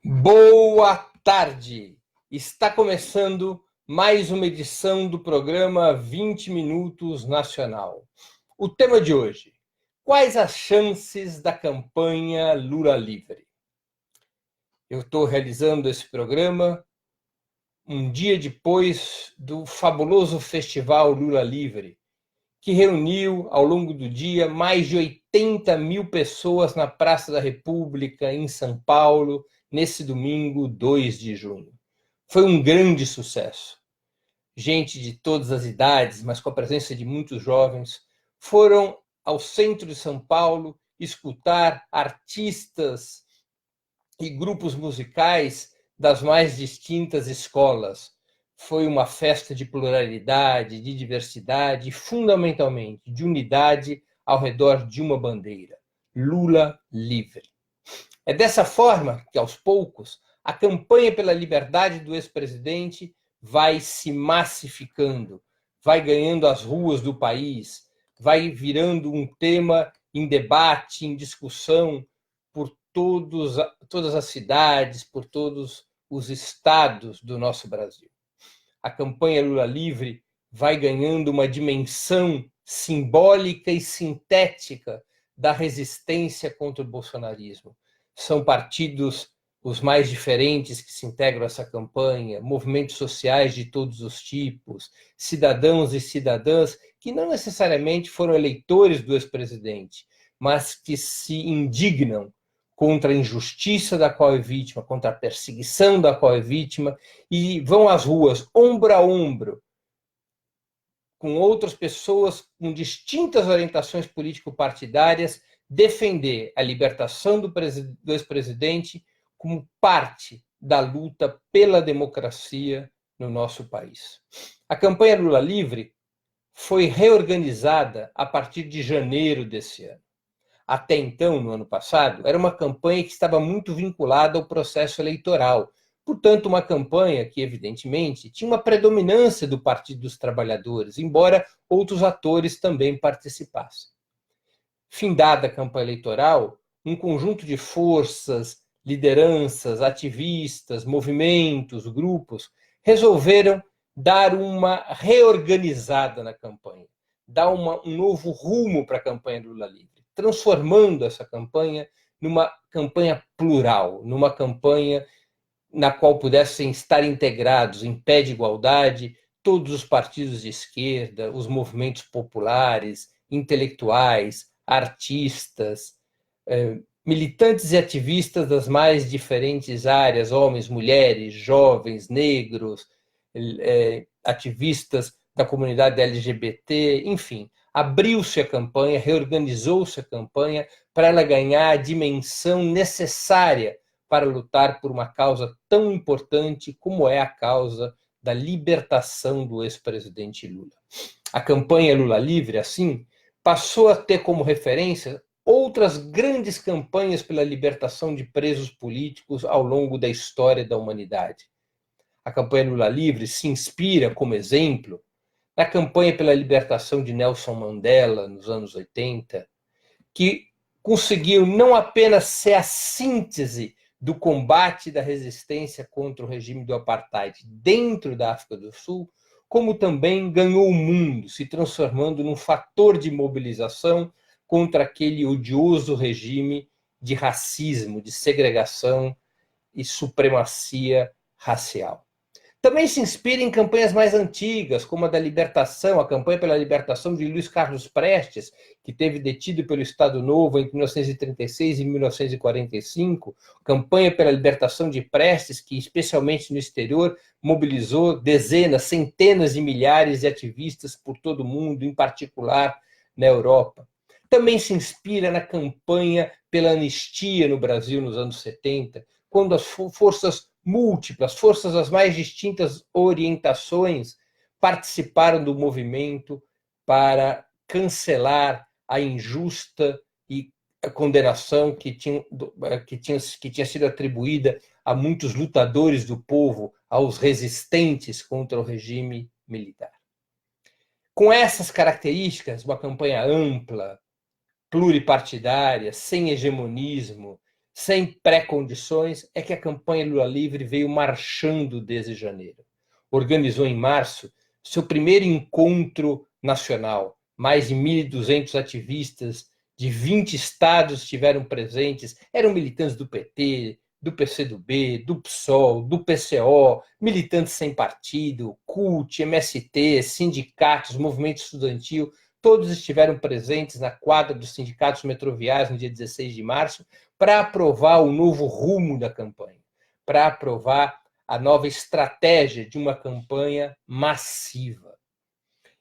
Boa tarde! Está começando mais uma edição do programa 20 Minutos Nacional. O tema de hoje: quais as chances da campanha Lula livre? Eu estou realizando esse programa um dia depois do fabuloso Festival Lula Livre, que reuniu ao longo do dia mais de 80 mil pessoas na Praça da República, em São Paulo, nesse domingo, 2 de junho. Foi um grande sucesso. Gente de todas as idades, mas com a presença de muitos jovens, foram ao centro de São Paulo escutar artistas e grupos musicais das mais distintas escolas. Foi uma festa de pluralidade, de diversidade e, fundamentalmente, de unidade ao redor de uma bandeira: Lula livre. É dessa forma que, aos poucos, a campanha pela liberdade do ex-presidente vai se massificando, vai ganhando as ruas do país, vai virando um tema em debate, em discussão por todas as cidades, por todos os estados do nosso Brasil. A campanha Lula livre vai ganhando uma dimensão simbólica e sintética da resistência contra o bolsonarismo. São partidos os mais diferentes que se integram a essa campanha, movimentos sociais de todos os tipos, cidadãos e cidadãs que não necessariamente foram eleitores do ex-presidente, mas que se indignam contra a injustiça da qual é vítima, contra a perseguição da qual é vítima, e vão às ruas, ombro a ombro, com outras pessoas com distintas orientações político-partidárias, defender a libertação do ex-presidente como parte da luta pela democracia no nosso país. A campanha Lula Livre foi reorganizada a partir de janeiro desse ano. Até então, no ano passado, era uma campanha que estava muito vinculada ao processo eleitoral. Portanto, uma campanha que, evidentemente, tinha uma predominância do Partido dos Trabalhadores, embora outros atores também participassem. Findada a campanha eleitoral, um conjunto de forças, lideranças, ativistas, movimentos, grupos, resolveram dar uma reorganizada na campanha, dar um novo rumo para a campanha Lula Livre, transformando essa campanha numa campanha plural, numa campanha na qual pudessem estar integrados, em pé de igualdade, todos os partidos de esquerda, os movimentos populares, intelectuais, artistas, militantes e ativistas das mais diferentes áreas, homens, mulheres, jovens, negros, ativistas da comunidade LGBT, enfim. Abriu-se a campanha, reorganizou-se a campanha para ela ganhar a dimensão necessária para lutar por uma causa tão importante como é a causa da libertação do ex-presidente Lula. A campanha Lula Livre, assim, passou a ter como referência outras grandes campanhas pela libertação de presos políticos ao longo da história da humanidade. A campanha Lula Livre se inspira, como exemplo, na campanha pela libertação de Nelson Mandela, nos anos 80, que conseguiu não apenas ser a síntese do combate da resistência contra o regime do apartheid dentro da África do Sul, como também ganhou o mundo, se transformando num fator de mobilização contra aquele odioso regime de racismo, de segregação e supremacia racial. Também se inspira em campanhas mais antigas, como a da libertação, a campanha pela libertação de Luiz Carlos Prestes, que teve detido pelo Estado Novo entre 1936 e 1945, campanha pela libertação de Prestes, que especialmente no exterior mobilizou dezenas, centenas de milhares de ativistas por todo o mundo, em particular na Europa. Também se inspira na campanha pela anistia no Brasil nos anos 70, quando as forças múltiplas, forças das mais distintas orientações, participaram do movimento para cancelar a injusta e a condenação que tinha sido atribuída a muitos lutadores do povo, aos resistentes contra o regime militar. Com essas características, uma campanha ampla, pluripartidária, sem hegemonismo, sem pré-condições, é que a campanha Lula Livre veio marchando desde janeiro. Organizou em março seu primeiro encontro nacional. Mais de 1.200 ativistas de 20 estados estiveram presentes, eram militantes do PT, do PCdoB, do PSOL, do PCO, militantes sem partido, CUT, MST, sindicatos, movimento estudantil, todos estiveram presentes na quadra dos sindicatos metroviários no dia 16 de março para aprovar o novo rumo da campanha, para aprovar a nova estratégia de uma campanha massiva.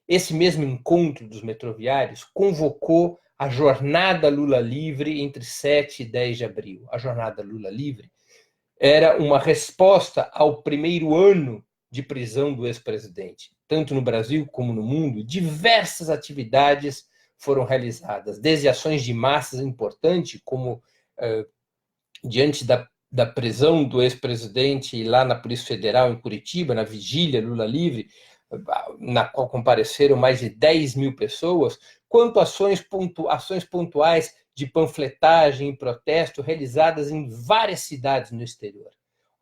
Esse mesmo encontro dos metroviários convocou a Jornada Lula Livre entre 7 e 10 de abril. A Jornada Lula Livre era uma resposta ao primeiro ano de prisão do ex-presidente. Tanto no Brasil como no mundo, diversas atividades foram realizadas, desde ações de massas importantes, como diante da prisão do ex-presidente lá na Polícia Federal, em Curitiba, na vigília Lula Livre, na qual compareceram mais de 10 mil pessoas, quanto ações pontuais de panfletagem e protesto realizadas em várias cidades no exterior.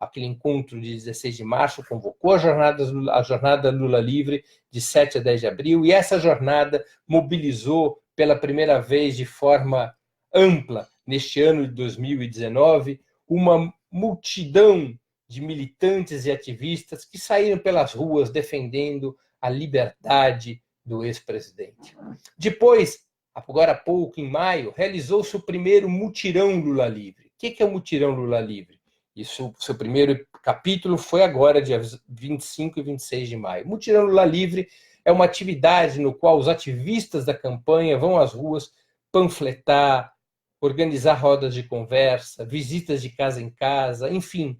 Aquele encontro de 16 de março convocou a jornada Lula Livre de 7 a 10 de abril, e essa jornada mobilizou pela primeira vez de forma ampla, neste ano de 2019, uma multidão de militantes e ativistas que saíram pelas ruas defendendo a liberdade do ex-presidente. Depois, agora há pouco, em maio, realizou-se o primeiro mutirão Lula Livre. O que é o mutirão Lula Livre? Isso, seu primeiro capítulo foi agora, dia 25 e 26 de maio. Mutirão Lula Livre é uma atividade no qual os ativistas da campanha vão às ruas panfletar, organizar rodas de conversa, visitas de casa em casa, enfim.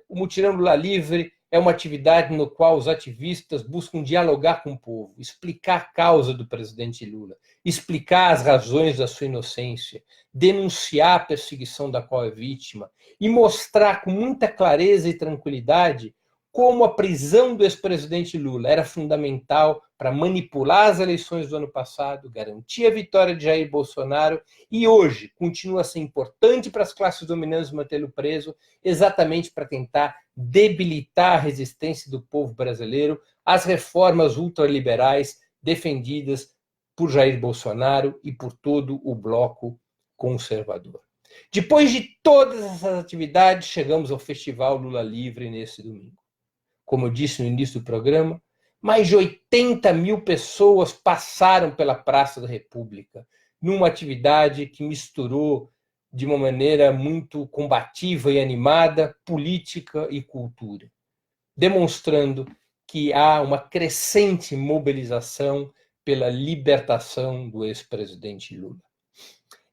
O Mutirão Lula Livre é uma atividade no qual os ativistas buscam dialogar com o povo, explicar a causa do presidente Lula, explicar as razões da sua inocência, denunciar a perseguição da qual é vítima e mostrar com muita clareza e tranquilidade como a prisão do ex-presidente Lula era fundamental para manipular as eleições do ano passado, garantir a vitória de Jair Bolsonaro e hoje continua a ser importante para as classes dominantes mantê-lo preso, exatamente para tentar debilitar a resistência do povo brasileiro às reformas ultraliberais defendidas por Jair Bolsonaro e por todo o bloco conservador. Depois de todas essas atividades, chegamos ao Festival Lula Livre nesse domingo. Como eu disse no início do programa, mais de 80 mil pessoas passaram pela Praça da República, numa atividade que misturou de uma maneira muito combativa e animada política e cultura, demonstrando que há uma crescente mobilização pela libertação do ex-presidente Lula.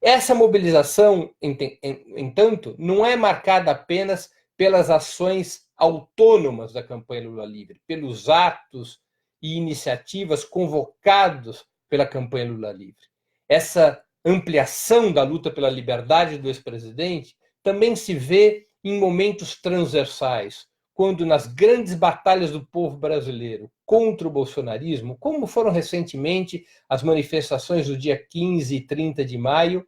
Essa mobilização, entanto, não é marcada apenas pelas ações autônomas da campanha Lula Livre, pelos atos e iniciativas convocados pela campanha Lula Livre. Essa ampliação da luta pela liberdade do ex-presidente também se vê em momentos transversais, quando nas grandes batalhas do povo brasileiro contra o bolsonarismo, como foram recentemente as manifestações do dia 15 e 30 de maio,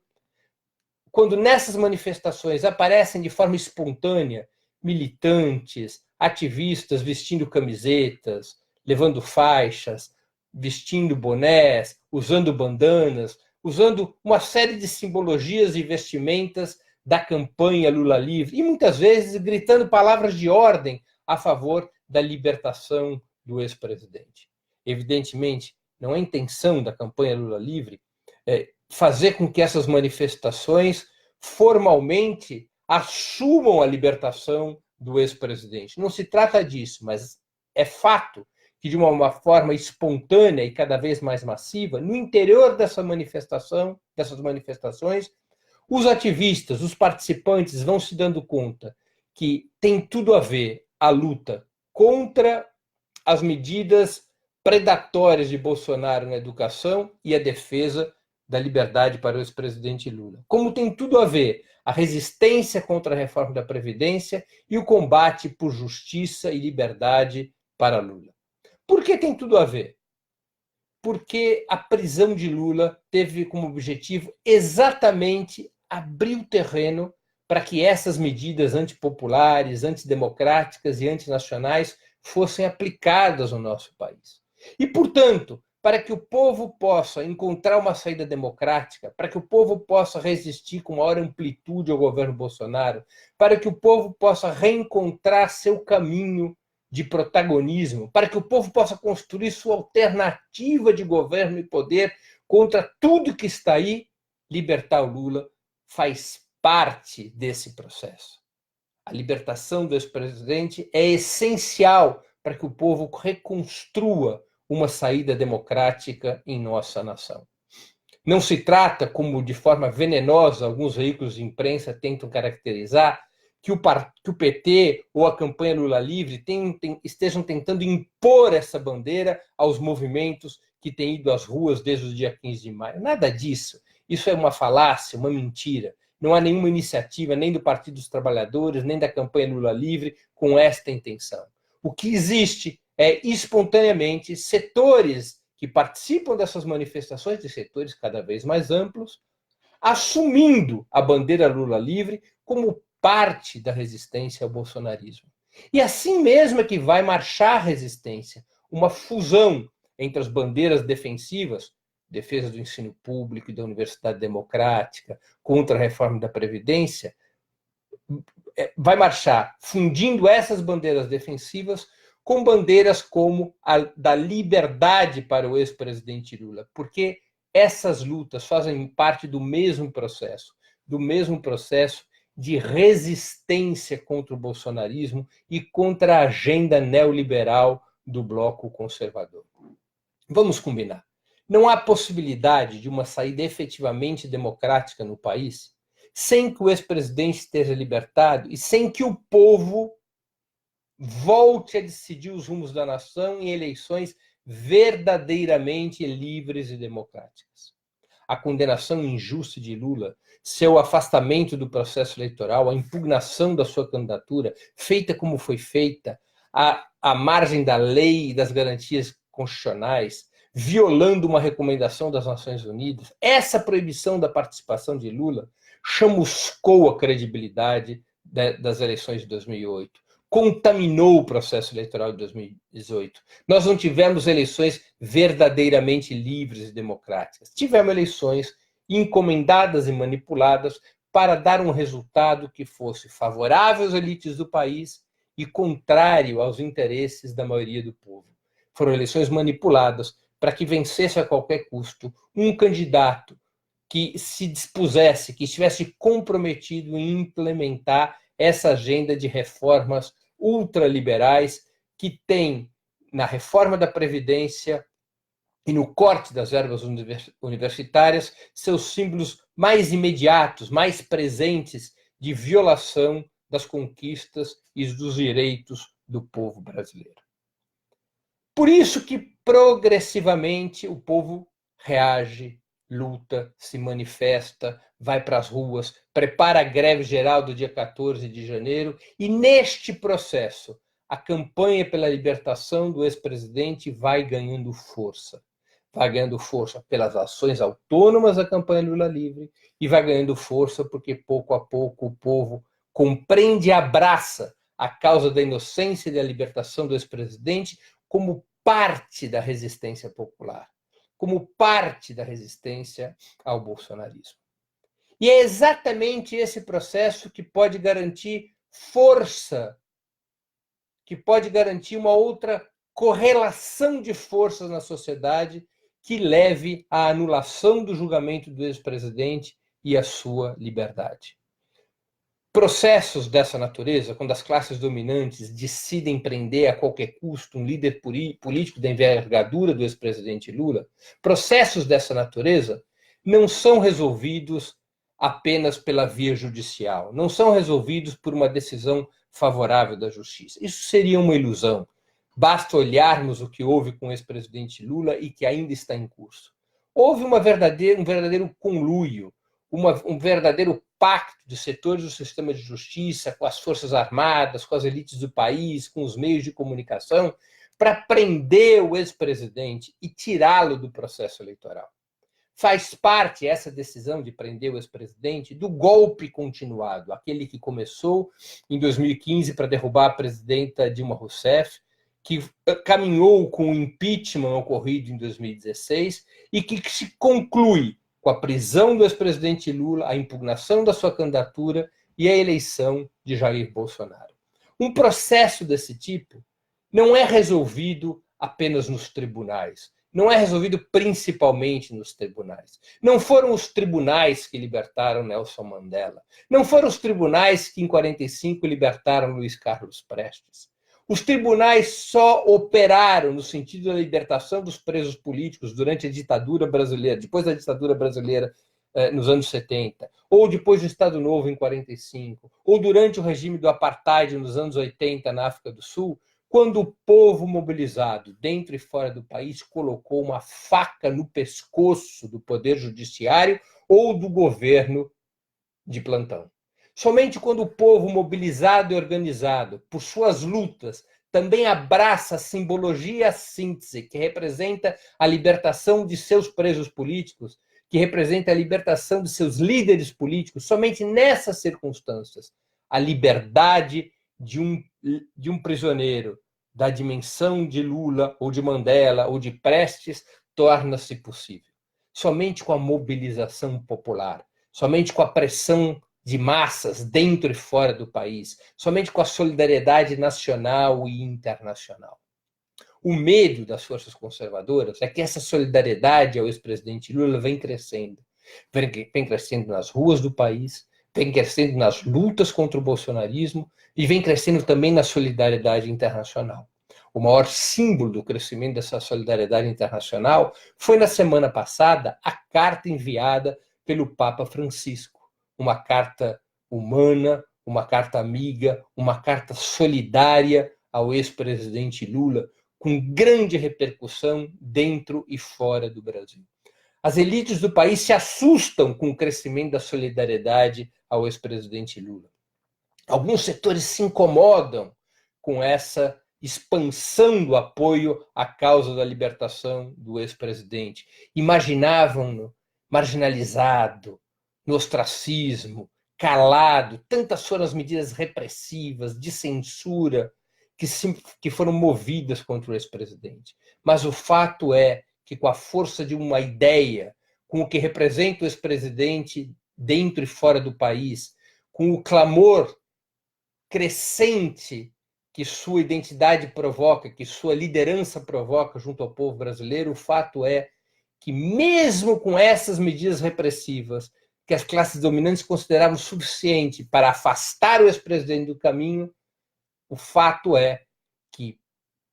quando nessas manifestações aparecem de forma espontânea militantes, ativistas vestindo camisetas, levando faixas, vestindo bonés, usando bandanas, usando uma série de simbologias e vestimentas da campanha Lula Livre, e muitas vezes gritando palavras de ordem a favor da libertação do ex-presidente. Evidentemente, não é intenção da campanha Lula Livre fazer com que essas manifestações formalmente assumam a libertação do ex-presidente. Não se trata disso, mas é fato que, de uma forma espontânea e cada vez mais massiva, no interior dessas manifestações, os ativistas, os participantes vão se dando conta que tem tudo a ver a luta contra as medidas predatórias de Bolsonaro na educação e a defesa da liberdade para o ex-presidente Lula. Como tem tudo a ver a resistência contra a reforma da Previdência e o combate por justiça e liberdade para Lula. Por que tem tudo a ver? porque a prisão de Lula teve como objetivo exatamente abrir o terreno para que essas medidas antipopulares, antidemocráticas e antinacionais fossem aplicadas no nosso país. E, portanto, para que o povo possa encontrar uma saída democrática, para que o povo possa resistir com maior amplitude ao governo Bolsonaro, para que o povo possa reencontrar seu caminho de protagonismo, para que o povo possa construir sua alternativa de governo e poder contra tudo que está aí, libertar o Lula faz parte desse processo. A libertação do ex-presidente é essencial para que o povo reconstrua uma saída democrática em nossa nação. Não se trata, como de forma venenosa alguns veículos de imprensa tentam caracterizar, que o PT ou a campanha Lula Livre estejam tentando impor essa bandeira aos movimentos que têm ido às ruas desde o dia 15 de maio. Nada disso. Isso é uma falácia, uma mentira. Não há nenhuma iniciativa, nem do Partido dos Trabalhadores, nem da campanha Lula Livre, com esta intenção. O que existe é, espontaneamente, setores que participam dessas manifestações, de setores cada vez mais amplos, assumindo a bandeira Lula Livre como parte da resistência ao bolsonarismo. E assim mesmo é que vai marchar a resistência, uma fusão entre as bandeiras defensivas, defesa do ensino público e da universidade democrática, contra a reforma da Previdência, vai marchar fundindo essas bandeiras defensivas com bandeiras como a da liberdade para o ex-presidente Lula, porque essas lutas fazem parte do mesmo processo de resistência contra o bolsonarismo e contra a agenda neoliberal do bloco conservador. Vamos combinar. Não há possibilidade de uma saída efetivamente democrática no país sem que o ex-presidente esteja libertado e sem que o povo volte a decidir os rumos da nação em eleições verdadeiramente livres e democráticas. A condenação injusta de Lula, seu afastamento do processo eleitoral, a impugnação da sua candidatura, feita como foi feita, à margem da lei e das garantias constitucionais, violando uma recomendação das Nações Unidas, essa proibição da participação de Lula chamuscou a credibilidade das eleições de 2008, contaminou o processo eleitoral de 2018. Nós não tivemos eleições verdadeiramente livres e democráticas. Tivemos eleições encomendadas e manipuladas para dar um resultado que fosse favorável às elites do país e contrário aos interesses da maioria do povo. Foram eleições manipuladas para que vencesse a qualquer custo um candidato que se dispusesse, que estivesse comprometido em implementar essa agenda de reformas ultraliberais que tem na reforma da Previdência e no corte das verbas universitárias seus símbolos mais imediatos, mais presentes de violação das conquistas e dos direitos do povo brasileiro. Por isso que progressivamente o povo reage, luta, se manifesta, vai para as ruas, prepara a greve geral do dia 14 de janeiro e, neste processo, a campanha pela libertação do ex-presidente vai ganhando força. Vai ganhando força pelas ações autônomas da campanha Lula Livre e vai ganhando força porque, pouco a pouco, o povo compreende e abraça a causa da inocência e da libertação do ex-presidente como parte da resistência popular, como parte da resistência ao bolsonarismo. E é exatamente esse processo que pode garantir força, que pode garantir uma outra correlação de forças na sociedade que leve à anulação do julgamento do ex-presidente e à sua liberdade. Processos dessa natureza, quando as classes dominantes decidem prender a qualquer custo um líder político da envergadura do ex-presidente Lula, processos dessa natureza não são resolvidos apenas pela via judicial, não são resolvidos por uma decisão favorável da justiça. Isso seria uma ilusão. Basta olharmos o que houve com o ex-presidente Lula e que ainda está em curso. Houve um verdadeiro conluio, um verdadeiro pacto de setores do sistema de justiça com as Forças Armadas, com as elites do país, com os meios de comunicação, para prender o ex-presidente e tirá-lo do processo eleitoral. Faz parte essa decisão de prender o ex-presidente do golpe continuado, aquele que começou em 2015 para derrubar a presidenta Dilma Rousseff, que caminhou com o impeachment ocorrido em 2016 e que se conclui com a prisão do ex-presidente Lula, a impugnação da sua candidatura e a eleição de Jair Bolsonaro. Um processo desse tipo não é resolvido apenas nos tribunais, não é resolvido principalmente nos tribunais. Não foram os tribunais que libertaram Nelson Mandela, não foram os tribunais que em 1945 libertaram Luiz Carlos Prestes. Os tribunais só operaram no sentido da libertação dos presos políticos durante a ditadura brasileira, depois da ditadura brasileira nos anos 70, ou depois do Estado Novo em 1945, ou durante o regime do Apartheid nos anos 80 na África do Sul, quando o povo mobilizado, dentro e fora do país, colocou uma faca no pescoço do Poder Judiciário ou do governo de plantão. Somente quando o povo mobilizado e organizado por suas lutas também abraça a simbologia e a síntese que representa a libertação de seus presos políticos, que representa a libertação de seus líderes políticos, somente nessas circunstâncias, a liberdade de um prisioneiro da dimensão de Lula, ou de Mandela, ou de Prestes, torna-se possível. Somente com a mobilização popular, somente com a pressão de massas dentro e fora do país, somente com a solidariedade nacional e internacional. O medo das forças conservadoras é que essa solidariedade ao ex-presidente Lula vem crescendo nas ruas do país, vem crescendo nas lutas contra o bolsonarismo e vem crescendo também na solidariedade internacional. O maior símbolo do crescimento dessa solidariedade internacional foi, na semana passada, a carta enviada pelo Papa Francisco. Uma carta humana, uma carta amiga, uma carta solidária ao ex-presidente Lula, com grande repercussão dentro e fora do Brasil. As elites do país se assustam com o crescimento da solidariedade ao ex-presidente Lula. Alguns setores se incomodam com essa expansão do apoio à causa da libertação do ex-presidente. Imaginavam-no marginalizado, no ostracismo, calado. Tantas foram as medidas repressivas, de censura, que foram movidas contra o ex-presidente. Mas o fato é que, com a força de uma ideia, com o que representa o ex-presidente dentro e fora do país, com o clamor crescente que sua identidade provoca, que sua liderança provoca junto ao povo brasileiro, o fato é que, mesmo com essas medidas repressivas, que as classes dominantes consideravam suficiente para afastar o ex-presidente do caminho, o fato é que,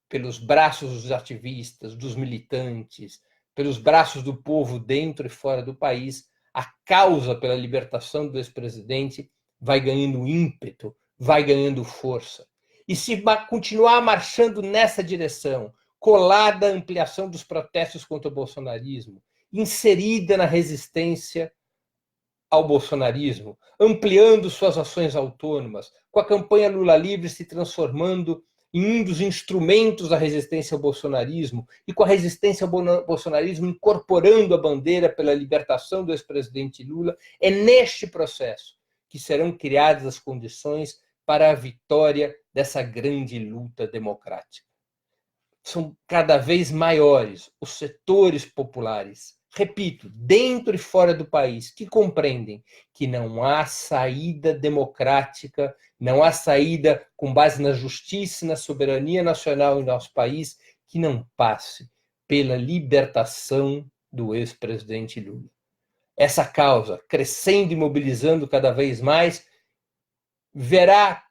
pelos braços dos ativistas, dos militantes, pelos braços do povo dentro e fora do país, a causa pela libertação do ex-presidente vai ganhando ímpeto, vai ganhando força. E se continuar marchando nessa direção, colada à ampliação dos protestos contra o bolsonarismo, inserida na resistência ao bolsonarismo, ampliando suas ações autônomas, com a campanha Lula Livre se transformando em um dos instrumentos da resistência ao bolsonarismo e com a resistência ao bolsonarismo incorporando a bandeira pela libertação do ex-presidente Lula, é neste processo que serão criadas as condições para a vitória dessa grande luta democrática. São cada vez maiores os setores populares, repito, dentro e fora do país, que compreendem que não há saída democrática, não há saída com base na justiça e na soberania nacional em nosso país que não passe pela libertação do ex-presidente Lula. Essa causa, crescendo e mobilizando cada vez mais, verá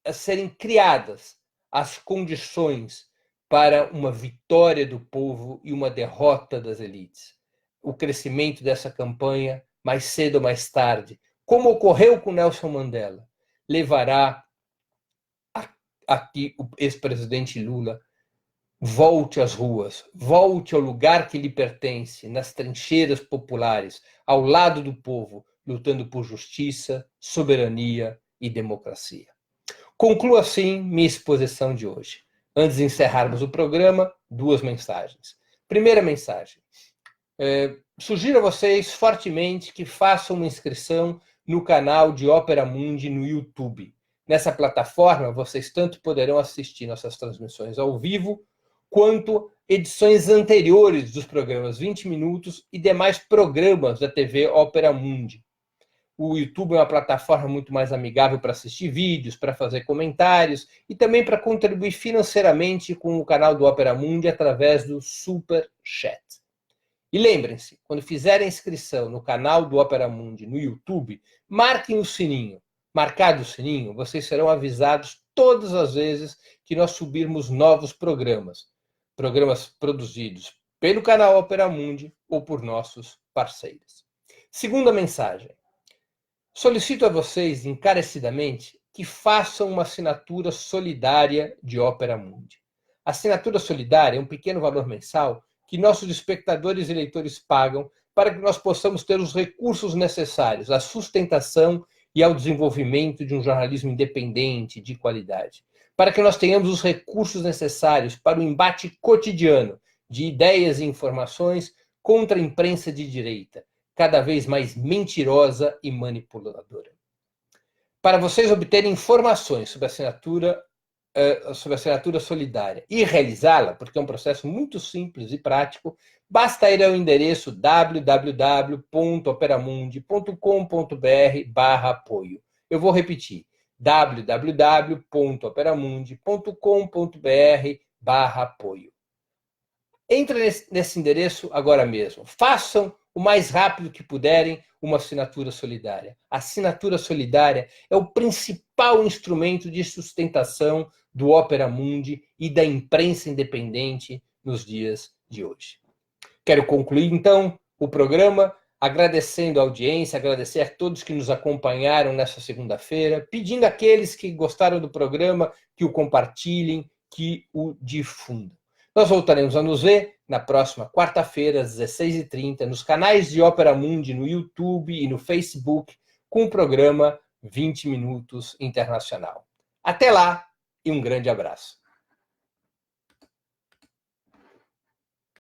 a serem criadas as condições para uma vitória do povo e uma derrota das elites. O crescimento dessa campanha, mais cedo ou mais tarde, como ocorreu com Nelson Mandela, levará a que o ex-presidente Lula volte às ruas, volte ao lugar que lhe pertence, nas trincheiras populares, ao lado do povo, lutando por justiça, soberania e democracia. Concluo assim minha exposição de hoje. Antes de encerrarmos o programa, 2 mensagens. Primeira mensagem. Sugiro a vocês fortemente que façam uma inscrição no canal de Opera Mundi no YouTube. Nessa plataforma, vocês tanto poderão assistir nossas transmissões ao vivo, quanto edições anteriores dos programas 20 Minutos e demais programas da TV Opera Mundi. O YouTube é uma plataforma muito mais amigável para assistir vídeos, para fazer comentários e também para contribuir financeiramente com o canal do Opera Mundi através do Super Chat. E lembrem-se, quando fizerem inscrição no canal do Opera Mundi no YouTube, marquem o sininho. Marcado o sininho, vocês serão avisados todas as vezes que nós subirmos novos programas produzidos pelo canal Opera Mundi ou por nossos parceiros. Segunda mensagem. Solicito a vocês encarecidamente que façam uma assinatura solidária de Opera Mundi. A assinatura solidária é um pequeno valor mensal que nossos espectadores e leitores pagam para que nós possamos ter os recursos necessários à sustentação e ao desenvolvimento de um jornalismo independente, de qualidade. Para que nós tenhamos os recursos necessários para o embate cotidiano de ideias e informações contra a imprensa de direita, cada vez mais mentirosa e manipuladora. Para vocês obterem informações sobre a assinatura solidária e realizá-la, porque é um processo muito simples e prático, basta ir ao endereço www.operamundi.com.br/apoio. Eu vou repetir, www.operamundi.com.br/apoio. Entrem nesse endereço agora mesmo. Façam o mais rápido que puderem uma assinatura solidária. A assinatura solidária é o principal instrumento de sustentação do Opera Mundi e da imprensa independente nos dias de hoje. Quero concluir, então, o programa agradecendo a audiência, agradecer a todos que nos acompanharam nessa segunda-feira, pedindo àqueles que gostaram do programa que o compartilhem, que o difundam. Nós voltaremos a nos ver na próxima quarta-feira, às 16h30, nos canais de Opera Mundi, no YouTube e no Facebook, com o programa 20 Minutos Internacional. Até lá e um grande abraço.